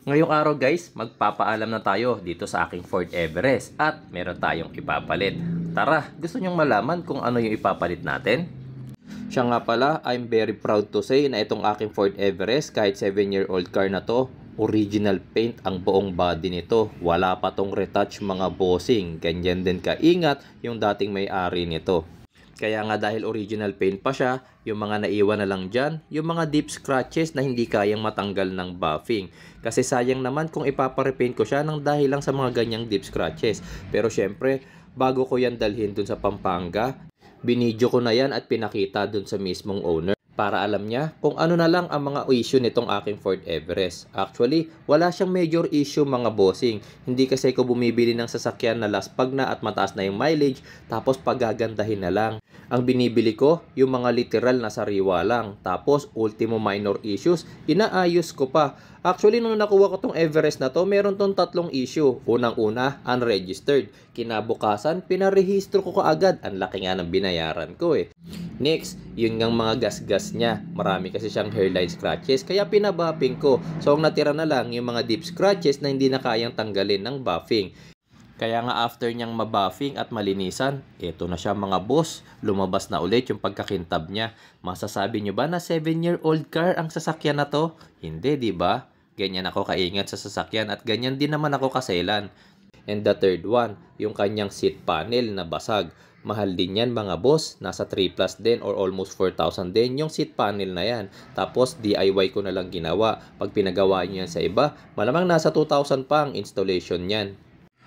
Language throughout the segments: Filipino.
Ngayong araw guys, magpapaalam na tayo dito sa aking Ford Everest at meron tayong ipapalit. Tara, gusto nyong malaman kung ano yung ipapalit natin? Siya nga pala, I'm very proud to say na itong aking Ford Everest, kahit 7-year-old car na to, original paint ang buong body nito. Wala pa tong retouch mga bossing. Ganyan din kaingat yung dating may-ari nito. Kaya nga dahil original paint pa siya, yung mga naiwan na lang dyan, yung mga deep scratches na hindi kayang matanggal ng buffing. Kasi sayang naman kung ipaparepaint ko siya nang dahil lang sa mga ganyang deep scratches. Pero syempre, bago ko yan dalhin dun sa Pampanga, binidyo ko na yan at pinakita dun sa mismong owner para alam niya kung ano na lang ang mga issue nitong aking Ford Everest. Actually, wala siyang major issue mga bossing. Hindi kasi ko bumibili ng sasakyan na laspag na at mataas na yung mileage tapos pagagandahin na lang. Ang binibili ko, yung mga literal na sariwa lang. Tapos, ultimo minor issues, inaayos ko pa. Actually, nung nakuha ko tong Everest na to, meron tong tatlong issue. Unang-una, unregistered. Kinabukasan, pinarehistro ko kaagad. Ang laki nga ng binayaran ko eh. Next, yun ngang mga gas-gas niya. Marami kasi siyang hairline scratches, kaya pinabuffing ko. So, ang natira na lang yung mga deep scratches na hindi na kayang tanggalin ng buffing. Kaya nga after niyang mabuffing at malinisan, eto na siya mga boss, lumabas na ulit yung pagkakintab niya. Masasabi nyo ba na 7-year-old car ang sasakyan na to? Hindi, di ba? Ganyan ako kaingat sa sasakyan at ganyan din naman ako kaselan. And the third one, yung kanyang seat panel na basag. Mahal din yan mga boss, nasa 3 plus din or almost 4,000 din yung seat panel na yan. Tapos DIY ko na lang ginawa. Pag pinagawa niyo yan sa iba, malamang nasa 2,000 pa ang installation niyan.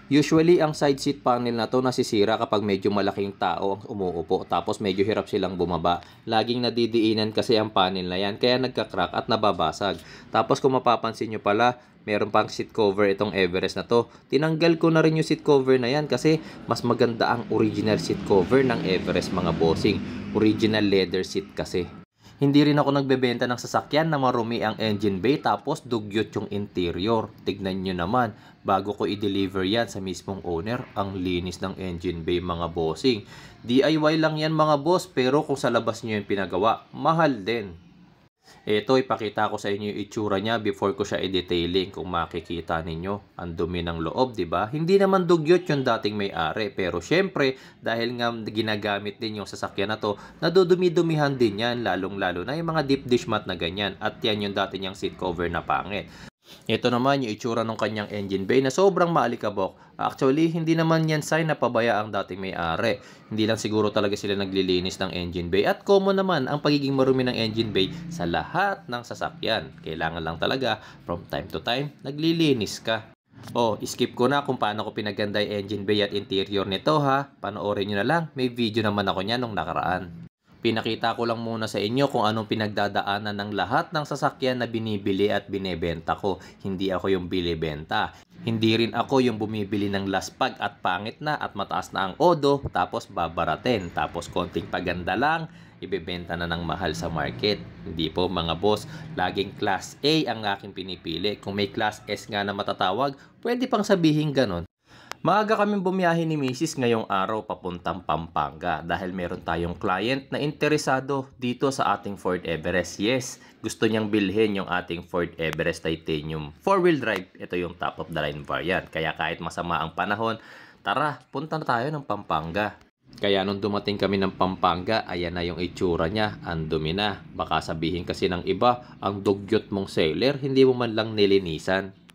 Usually, ang side seat panel na to nasisira kapag medyo malaking tao ang umuupo tapos medyo hirap silang bumaba. Laging nadidiinan kasi ang panel na yan kaya nagka-crack at nababasag. Tapos kung mapapansin nyo pala, meron pang seat cover itong Everest na to. Tinanggal ko na rin yung seat cover na yan kasi mas maganda ang original seat cover ng Everest mga bossing. Original leather seat kasi. Hindi rin ako nagbebenta ng sasakyan na marumi ang engine bay tapos dugyot yung interior. Tignan nyo naman, bago ko i-deliver yan sa mismong owner, ang linis ng engine bay mga bossing. DIY lang yan mga boss, pero kung sa labas nyo yung pinagawa, mahal din. Ito, ipakita ko sa inyo yung itsura niya before ko siya i-detailing. Kung makikita ninyo, ang dumi ng loob, di ba? Hindi naman dugyot yung dating may-ari. Pero syempre, dahil nga ginagamit din yung sasakyan na to, nadudumi-dumihan din yan, lalong-lalo na yung mga deep dish mat na ganyan. At yan yung dati niyang seat cover na pangit. Ito naman yung itsura ng kanyang engine bay na sobrang maalikabok. Actually, hindi naman yan sign na pabaya ang dating may-ari. Hindi lang siguro talaga sila naglilinis ng engine bay. At common naman ang pagiging marumi ng engine bay sa lahat ng sasakyan. Kailangan lang talaga from time to time naglilinis ka. Oh, skip ko na kung paano ko pinaganda yung engine bay at interior nito ha. Panoorin nyo na lang, may video naman ako niya nung nakaraan. Pinakita ko lang muna sa inyo kung anong pinagdadaanan ng lahat ng sasakyan na binibili at binebenta ko. Hindi ako yung bili-benta. Hindi rin ako yung bumibili ng laspag at pangit na at mataas na ang odo tapos babaratin. Tapos konting paganda lang, ibebenta na ng mahal sa market. Hindi po mga boss, laging class A ang aking pinipili. Kung may class S nga na matatawag, pwede pang sabihin ganon. Maaga kaming bumiyahe ni Mrs. ngayong araw papuntang Pampanga dahil meron tayong client na interesado dito sa ating Ford Everest. Yes, gusto niyang bilhin yung ating Ford Everest Titanium 4-wheel drive. Ito yung top of the line variant. Kaya kahit masama ang panahon, tara, punta na tayo ng Pampanga. Kaya nung dumating kami ng Pampanga, ayan na yung itsura niya, ang dumi na. Baka sabihin kasi ng iba, ang dugyot mong sailor, hindi mo man lang nilinisan.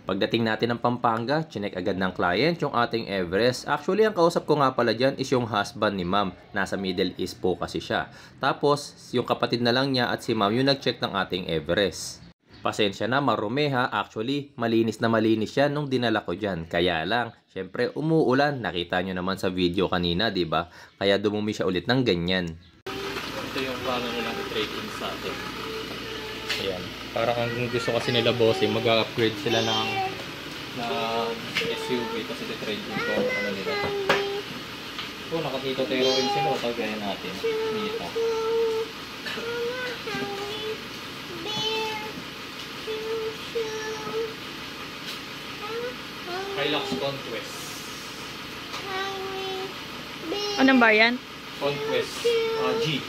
Pagdating natin ng Pampanga, chinek agad ng client yung ating Everest. Actually, ang kausap ko nga pala dyan is yung husband ni ma'am. Nasa Middle East po kasi siya. Tapos, yung kapatid na lang niya at si ma'am yung nag-check ng ating Everest. Pasensya na, marumi ha. Actually, malinis na malinis siya nung dinala ko dyan. Kaya lang, syempre umuulan. Nakita nyo naman sa video kanina, di ba? Kaya dumumi siya ulit ng ganyan. Ito yung plano nilang i-trading sa atin. Ayan. Parang ang gusto kasi nila bossing, mag-upgrade sila ng SUV kasi i-trade ko ano nila. Oh, nakatito tero rin sila. Tagayan natin. Dito. Hilux Conquest. Anong variant? Conquest G.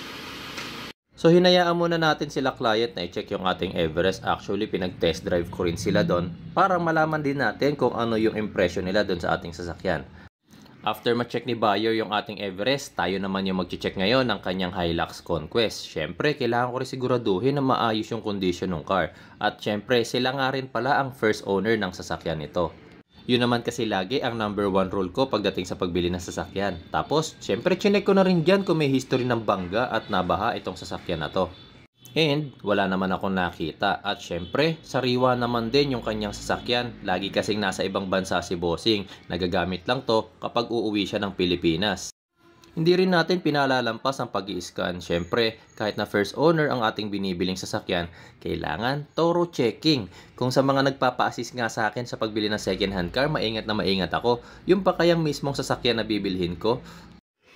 So hinayaan muna natin sila client na i-check yung ating Everest. Actually, pinag-test drive ko rin sila doon para malaman din natin kung ano yung impression nila doon sa ating sasakyan. After ma-check ni buyer yung ating Everest, tayo naman yung mag-check ngayon ng kanyang Hilux Conquest. Syempre, kailangan ko rin siguraduhin na maayos yung condition ng car. At syempre, sila nga rin pala ang first owner ng sasakyan nito. Yun naman kasi lagi ang number 1 rule ko pagdating sa pagbili ng sasakyan. Tapos, syempre, chinek ko na rin dyan kung may history ng bangga at nabaha itong sasakyan na to. And, wala naman akong nakita. At syempre, sariwa naman din yung kanyang sasakyan. Lagi kasing nasa ibang bansa si Bossing. Nagagamit lang to kapag uuwi siya ng Pilipinas. Hindi rin natin pinalalampas ang pag-i-scan. Syempre, kahit na first owner ang ating binibiling sasakyan, kailangan thorough checking. Kung sa mga nagpapa-assist nga sa akin sa pagbili ng second hand car, maingat na maingat ako. Yung pa kayang mismong sasakyan na bibilhin ko,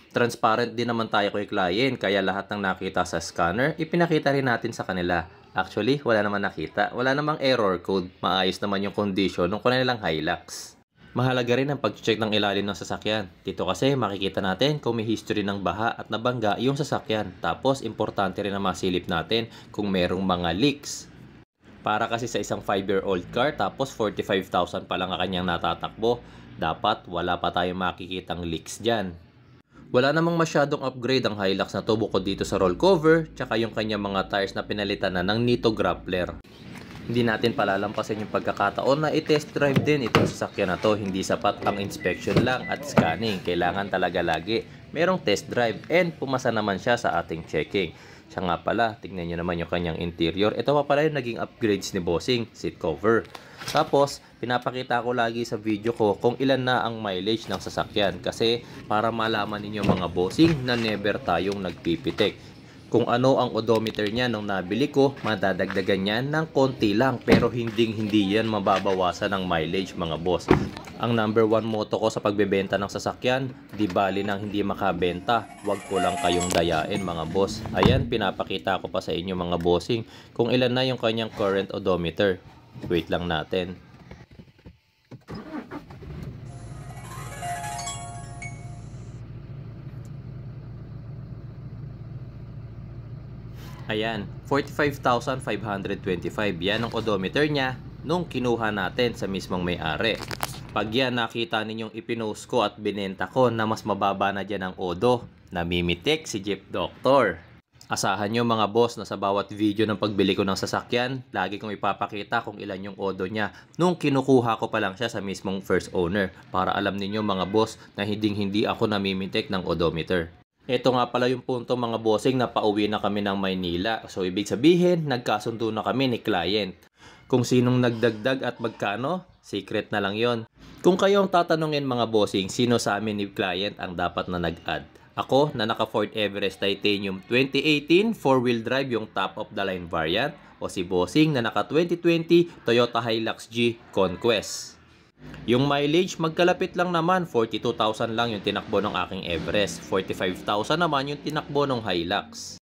transparent din naman tayo kay client, kaya lahat ng nakita sa scanner, ipinakita rin natin sa kanila. Actually, wala naman nakita. Wala namang error code. Maayos naman yung condition ng kanilang Hilux. Mahalaga rin ang pag-check ng ilalim ng sasakyan. Dito kasi makikita natin kung may history ng baha at nabangga yung sasakyan. Tapos, importante rin na masilip natin kung merong mga leaks. Para kasi sa isang 5-year-old car, tapos 45,000 pa lang ang kanyang natatakbo, dapat wala pa tayong makikitang leaks dyan. Wala namang masyadong upgrade ang Hilux na to bukod dito sa roll cover, tsaka yung kanyang mga tires na pinalitan na ng Nitto Grappler. Hindi natin palalampasin yung pagkakataon na i-test drive din itong sasakyan na to. Hindi sapat ang inspection lang at scanning. Kailangan talaga lagi merong test drive and pumasa naman siya sa ating checking. Siya nga pala, tignan nyo naman yung kanyang interior. Ito pa pala yung naging upgrades ni Bossing, seat cover. Tapos, pinapakita ko lagi sa video ko kung ilan na ang mileage ng sasakyan. Kasi para malaman ninyo mga Bossing na never tayong nagpipitik. Kung ano ang odometer niya nung nabili ko, madadagdagan niya ng konti lang. Pero hindi yan mababawasan ng mileage mga boss. Ang number 1 motto ko sa pagbebenta ng sasakyan, di bali nang hindi makabenta, wag ko lang kayong dayain mga boss. Ayan, pinapakita ko pa sa inyo mga bossing kung ilan na yung kanyang current odometer. Wait lang natin. Ayan, 45,525. Yan ang odometer niya nung kinuha natin sa mismong may-ari. Pag yan nakita ninyong ipinost ko at binenta ko na mas mababa na dyan ang odo, namimitik si Jeep Doctor. Asahan nyo mga boss na sa bawat video ng pagbili ko ng sasakyan, lagi kong ipapakita kung ilan yung odo niya nung kinukuha ko pa lang siya sa mismong first owner para alam ninyo mga boss na hindi ako namimitik ng odometer. Ito nga pala yung punto mga bossing na pauwi na kami ng Maynila. So ibig sabihin, nagkasundo na kami ni client. Kung sinong nagdagdag at magkano, secret na lang yon. Kung kayo ang tatanungin mga bossing, sino sa amin ni client ang dapat na nag-add? Ako na naka Ford Everest Titanium 2018 4-wheel drive yung top of the line variant, o si Bossing na naka 2020 Toyota Hilux G Conquest. Yung mileage magkalapit lang naman, 42,000 lang yung tinakbo ng aking Everest, 45,000 naman yung tinakbo ng Hilux.